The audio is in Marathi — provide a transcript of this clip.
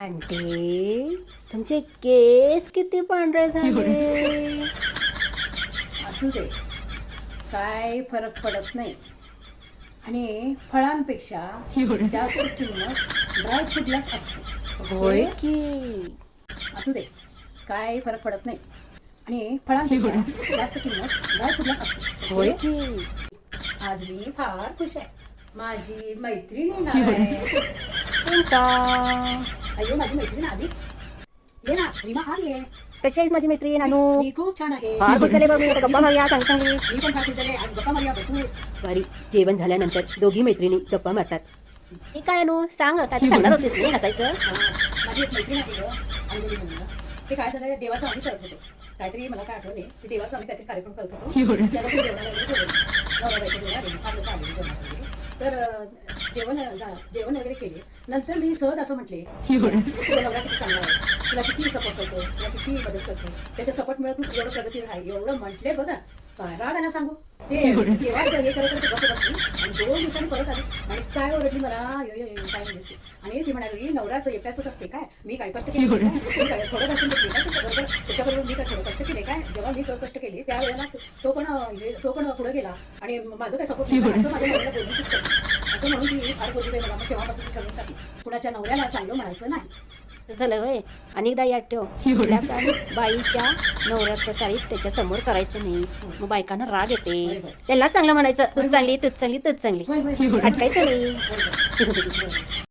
आंटी तुमचे केस किती पांढरे झाले. असू दे, काय फरक पडत नाही. आणि फळांपेक्षा जास्त किंमत ड्रायफ्रूटलाच असते. होय ओके? की. असू दे, काय फरक पडत नाही. आणि फळांपेक्षा जास्त किंमत ड्रायफ्रूटलाच असते. होय ओके? की. आज मी फार खुश आहे. माझी मैत्रीण येणार आहे. कोणता? अय्यो, माझी मैत्रीण आली. ये ना रीमा, आली आहे. कशी आहेस माझी मैत्रीण अनु? मी खूप छान आहे. फार खुश झाले बघ मी. आता गप्पा मारूया चांगली चांगली. मी पण फार खुश झाले. आज गप्पा मारूया बघू. बरी जेवण झाल्यानंतर दोघी मैत्रिणी गप्पा मारतात. हे काय अनु सांग, काय ते सांगणार होतीस नाही हसायचं. माझी एक मैत्रीण आहे गं, अंजली म्हणून. ते काय झालं, देवाचं आम्ही करत होतो. काहीतरी मला काय आठवणे, ते देवाचं आम्ही काहीतरी कार्यक्रम करत होतो. त्याला पण जेवणाला वगैरे बोलवलं. नवरा-बायको जेवण आलेली, फार लोकं आलेली जेवणाला वगैरे. तर जेवण वगैरे केले. नंतर मी सहज असं म्हटले, तुझा नवरा किती चांगला आहे, तुला किती सपोर्ट करतो, तुला किती मदत करतो, त्याच्या सपोर्ट मिळत तू एवढं प्रगतीवर आहे, एवढं म्हटले बघा. काय राग आला सांगू. ते देवाचं हे करत गप्प बसली आणि 2 दिवसांनी परत आली आणि काय ओरडली मला, काय म्हणते. आणि ती म्हणाली, नवराचं एकट्याच असते काय, मी काय कष्ट केले काय, मी काय थोडं कष्ट केले काय, त्याच्याबरोबर मी काय थोडं कष्ट केले काय. जेव्हा मी कष्ट केले त्यावेळेला तो पण पुढे गेला आणि माझं काय सपोर्ट केलं असं माझ्या नवऱ्याला बोलणंच कसं असं म्हणून ती फार बोलली मला. मग तेव्हापासून मी ठरवून टाकली, कुणाच्या नवऱ्याला चांगलं म्हणायचं नाही. झालं होय. अनेकदा याद ठेव, कुठल्या पण बाईच्या नवऱ्याचं काही त्याच्या समोर करायचं नाही. मग बायकांना राग येते. त्यांना चांगलं म्हणायचं, तूच चांगली तूच चांगली तूच चांगली. होय, होय, होय. अटकायचं नाही. होय, होय.